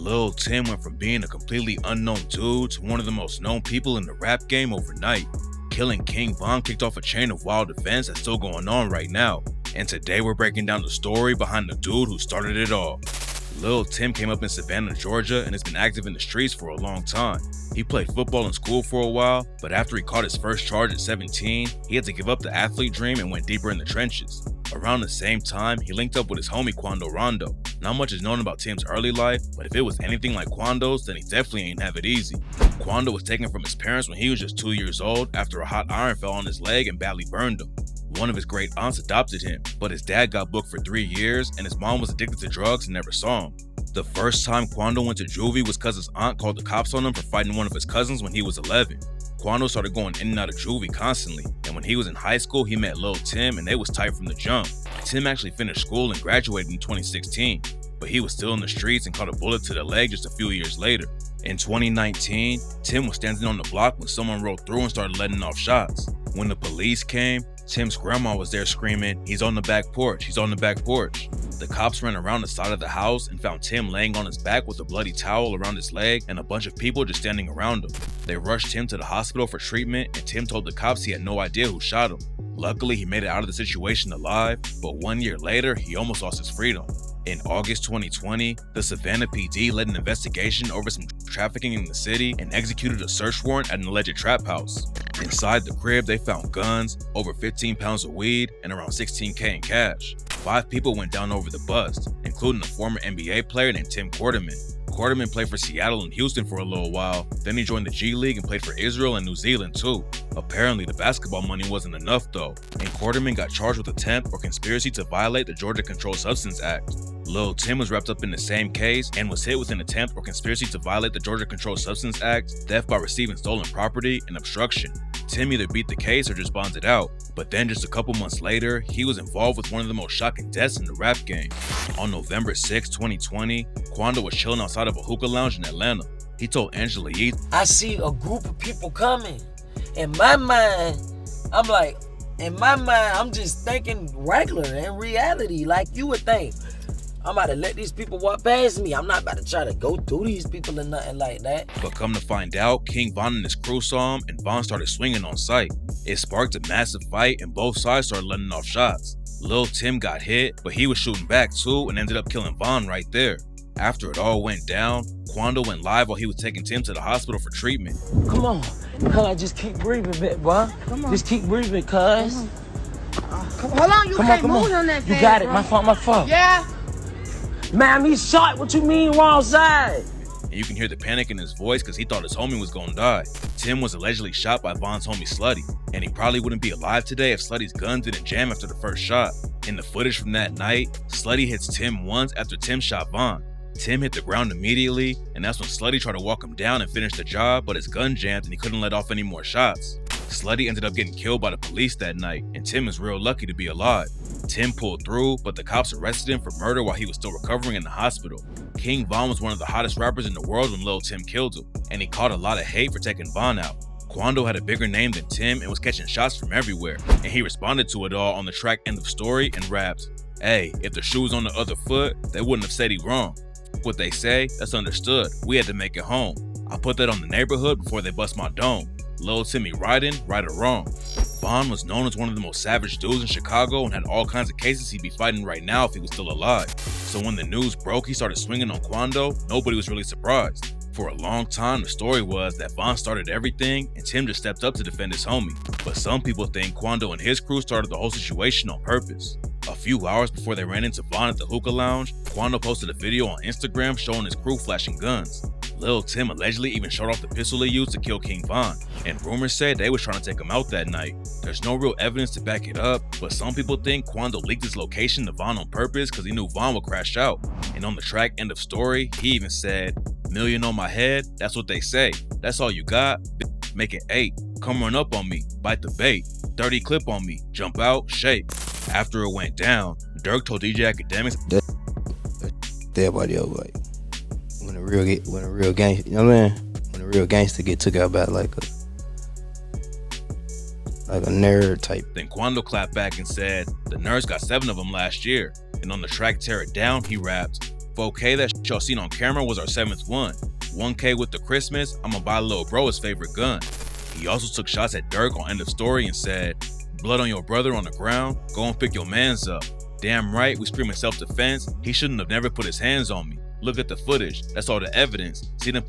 Lul Tim went from being a completely unknown dude to one of the most known people in the rap game overnight. Killing King Von kicked off a chain of wild events that's still going on right now, and today we're breaking down the story behind the dude who started it all. Lul Tim came up in Savannah, Georgia, and has been active in the streets for a long time. He played football in school for a while, but after he caught his first charge at 17, he had to give up the athlete dream and went deeper in the trenches. Around the same time, he linked up with his homie Quando Rondo. Not much is known about Tim's early life, but if it was anything like Quando's, then he definitely ain't have it easy. Quando was taken from his parents when he was just 2 years old after a hot iron fell on his leg and badly burned him. One of his great aunts adopted him, but his dad got booked for 3 years and his mom was addicted to drugs and never saw him. The first time Quando went to juvie was cause his aunt called the cops on him for fighting one of his cousins when he was 11. Quando started going in and out of juvie constantly, and when he was in high school he met Lul Tim and they was tight from the jump. Tim actually finished school and graduated in 2016, but he was still in the streets and caught a bullet to the leg just a few years later. In 2019, Tim was standing on the block when someone rolled through and started letting off shots. When the police came, Tim's grandma was there screaming, "He's on the back porch, he's on the back porch." The cops ran around the side of the house and found Tim laying on his back with a bloody towel around his leg and a bunch of people just standing around him. They rushed Tim to the hospital for treatment and Tim told the cops he had no idea who shot him. Luckily, he made it out of the situation alive, but 1 year later, he almost lost his freedom. In August 2020, the Savannah PD led an investigation over some trafficking in the city and executed a search warrant at an alleged trap house. Inside the crib, they found guns, over 15 pounds of weed, and around $16K in cash. 5 people went down over the bust, including a former NBA player named Tim Quarterman. Quarterman played for Seattle and Houston for a little while, then he joined the G League and played for Israel and New Zealand too. Apparently the basketball money wasn't enough though, and Quarterman got charged with attempt or conspiracy to violate the Georgia Controlled Substance Act. Lul Tim was wrapped up in the same case and was hit with an attempt or conspiracy to violate the Georgia Controlled Substance Act, theft by receiving stolen property, and obstruction. Tim either beat the case or just bonded out, but then just a couple months later, he was involved with one of the most shocking deaths in the rap game. On November 6, 2020, Quando was chilling outside of a hookah lounge in Atlanta. He told Angela Yee, "I see a group of people coming. In my mind, I'm just thinking regular in reality, like you would think. I'm about to let these people walk past me. I'm not about to try to go through these people or nothing like that." But come to find out, King Von and his crew saw him and Von started swinging on sight. It sparked a massive fight and both sides started letting off shots. Lul Tim got hit, but he was shooting back too and ended up killing Von right there. After it all went down, Quando went live while he was taking Tim to the hospital for treatment. "Come on, cuz, just keep breathing a bit, boy. Just keep breathing, cuz. Hold on, you can't move on that fast, You got it, bro. my fault. Yeah. Man, he's shot. What you mean wrong side? And you can hear the panic in his voice because he thought his homie was gonna die. Tim was allegedly shot by Von's homie Slutty, and he probably wouldn't be alive today if Slutty's gun didn't jam after the first shot. In the footage from that night, Slutty hits Tim once after Tim shot Von. Tim hit the ground immediately, and that's when Slutty tried to walk him down and finish the job, but his gun jammed and he couldn't let off any more shots. Slutty ended up getting killed by the police that night, and Tim is real lucky to be alive. Tim pulled through, but the cops arrested him for murder while he was still recovering in the hospital. King Von was one of the hottest rappers in the world when Lul Tim killed him, and he caught a lot of hate for taking Von out. Quando had a bigger name than Tim and was catching shots from everywhere, and he responded to it all on the track End of Story and rapped, "Hey, if the shoe was on the other foot, they wouldn't have said he wrong. What they say, that's understood. We had to make it home. I put that on the neighborhood before they bust my dome. Lul Timmy riding, right or wrong." Von was known as one of the most savage dudes in Chicago and had all kinds of cases he'd be fighting right now if he was still alive. So when the news broke he started swinging on Quando, nobody was really surprised. For a long time, the story was that Von started everything and Tim just stepped up to defend his homie. But some people think Quando and his crew started the whole situation on purpose. A few hours before they ran into Von at the hookah lounge, Quando posted a video on Instagram showing his crew flashing guns. Lul Tim allegedly even showed off the pistol they used to kill King Von, and rumors said they was trying to take him out that night. There's no real evidence to back it up, but some people think Quando leaked his location to Von on purpose because he knew Von would crash out. And on the track End of Story, he even said, "Million on my head, that's what they say. That's all you got? Make it 8. Come run up on me, bite the bait. 30 clip on me, jump out, shake." After it went down, Dirk told DJ Academics, "Everybody else, like when a real gangster, you know what I mean? When a real gangster get took out by like a nerd type." Then Quando clapped back and said, "The nerds got 7 of them last year." And on the track Tear It Down, he rapped, 4K that y'all seen on camera was our 7th one. 1K with the Christmas, I'ma buy Lil Bro his favorite gun. He also took shots at Dirk on End of Story and said, blood on your brother on the ground, go and pick your mans up. Damn right, we screaming self-defense, he shouldn't have never put his hands on me. Look at the footage, that's all the evidence. See them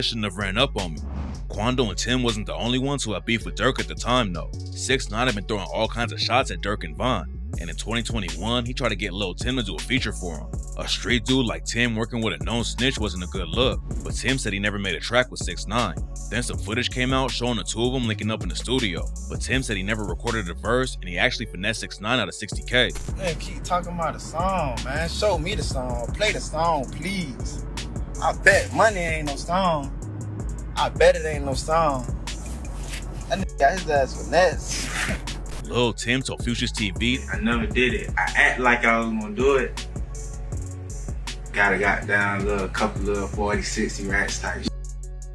shouldn't have ran up on me. Quando and Tim wasn't the only ones who had beef with Dirk at the time though. 6ix9ine had been throwing all kinds of shots at Dirk and Von. And in 2021, he tried to get Lul Tim to do a feature for him. A street dude like Tim working with a known snitch wasn't a good look, but Tim said he never made a track with 6ix9ine. Then some footage came out showing the two of them linking up in the studio, but Tim said he never recorded a verse and he actually finessed 6ix9ine out of 60K. Man, keep talking about the song, man. Show me the song. Play the song, please. I bet money ain't no song. I bet it ain't no song. That nigga got his ass finesse. Lul Tim told Future's TV, I never did it. I act like I was gonna do it. Got down a couple little 40, 60 racks type shit.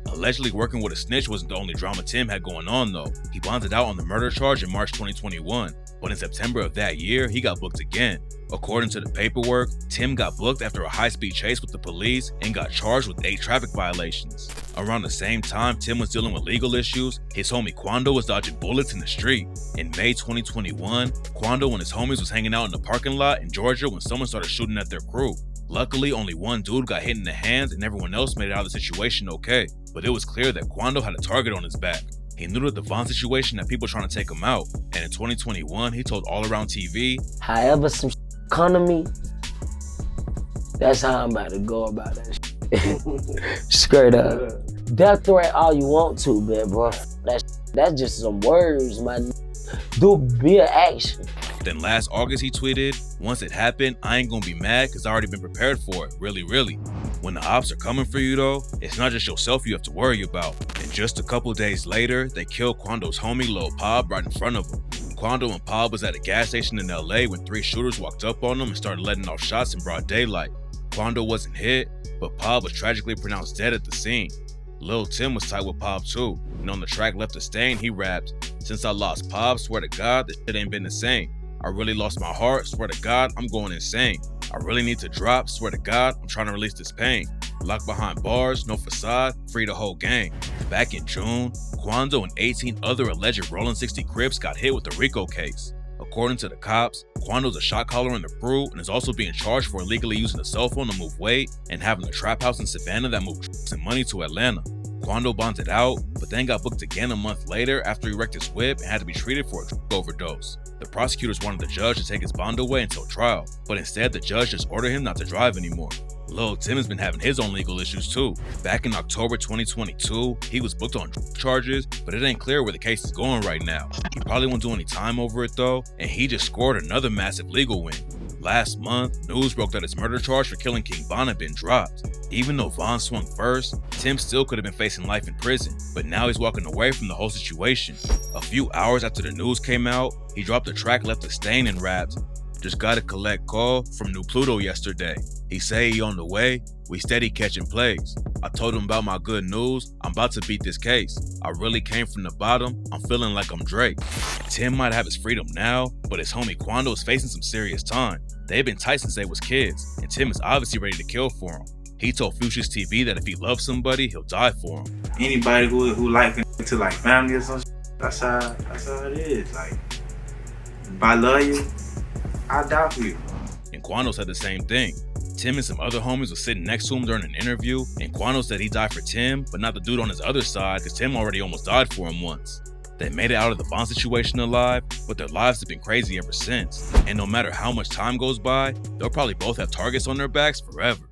Allegedly working with a snitch wasn't the only drama Tim had going on though. He bonded out on the murder charge in March 2021, but in September of that year, he got booked again. According to the paperwork, Tim got booked after a high-speed chase with the police and got charged with 8 traffic violations. Around the same time Tim was dealing with legal issues, his homie Quando was dodging bullets in the street. In May 2021, Quando and his homies was hanging out in the parking lot in Georgia when someone started shooting at their crew. Luckily, only one dude got hit in the hands and everyone else made it out of the situation okay, but it was clear that Quando had a target on his back. He knew that the Von situation had people trying to take him out, and in 2021, he told All Around TV, however some come to me, that's how I'm about to go about that shit. Straight up. Death threat all you want to, man, bro. That's just some words, man. Do be an action. Then last August he tweeted, once it happened, I ain't gonna be mad cause I already been prepared for it, really. When the ops are coming for you though, it's not just yourself you have to worry about. And just a couple days later, they killed Quando's homie Lil Pob right in front of him. Quando and Pob was at a gas station in LA when 3 shooters walked up on them and started letting off shots in broad daylight. Quando wasn't hit, but Pob was tragically pronounced dead at the scene. Lul Tim was tight with Pob too, and on the track Left a Stain, he rapped, since I lost Pob, swear to God, this shit ain't been the same. I really lost my heart, swear to God, I'm going insane. I really need to drop, swear to God, I'm trying to release this pain. Locked behind bars, no facade, free the whole gang. Back in June, Quando and 18 other alleged Rollin' 60 Crips got hit with the RICO case. According to the cops, Quando's a shot caller in the crew and is also being charged for illegally using a cell phone to move weight and having a trap house in Savannah that moved drugs and money to Atlanta. Quando bonded out, but then got booked again a month later after he wrecked his whip and had to be treated for a drug overdose. The prosecutors wanted the judge to take his bond away until trial, but instead the judge just ordered him not to drive anymore. Lul Tim has been having his own legal issues too. Back in October 2022, he was booked on drug charges, but it ain't clear where the case is going right now. He probably won't do any time over it though, and he just scored another massive legal win. Last month, news broke that his murder charge for killing King Von had been dropped. Even though Von swung first, Tim still could have been facing life in prison, but now he's walking away from the whole situation. A few hours after the news came out, he dropped a track Left a Stain and rapped, just gotta collect call from New Pluto yesterday. He say he on the way, we steady catching plays. I told him about my good news, I'm about to beat this case. I really came from the bottom, I'm feeling like I'm Drake. Tim might have his freedom now, but his homie Quando is facing some serious time. They've been tight since they was kids, and Tim is obviously ready to kill for him. He told Future's TV that if he loves somebody, he'll die for him. Anybody who like to like family or something, that's how it is. Like, if I love you, I'll die for you. And Quando said the same thing. Tim and some other homies were sitting next to him during an interview, and Quando said he died for Tim, but not the dude on his other side, because Tim already almost died for him once. They made it out of the Von situation alive, but their lives have been crazy ever since. And no matter how much time goes by, they'll probably both have targets on their backs forever.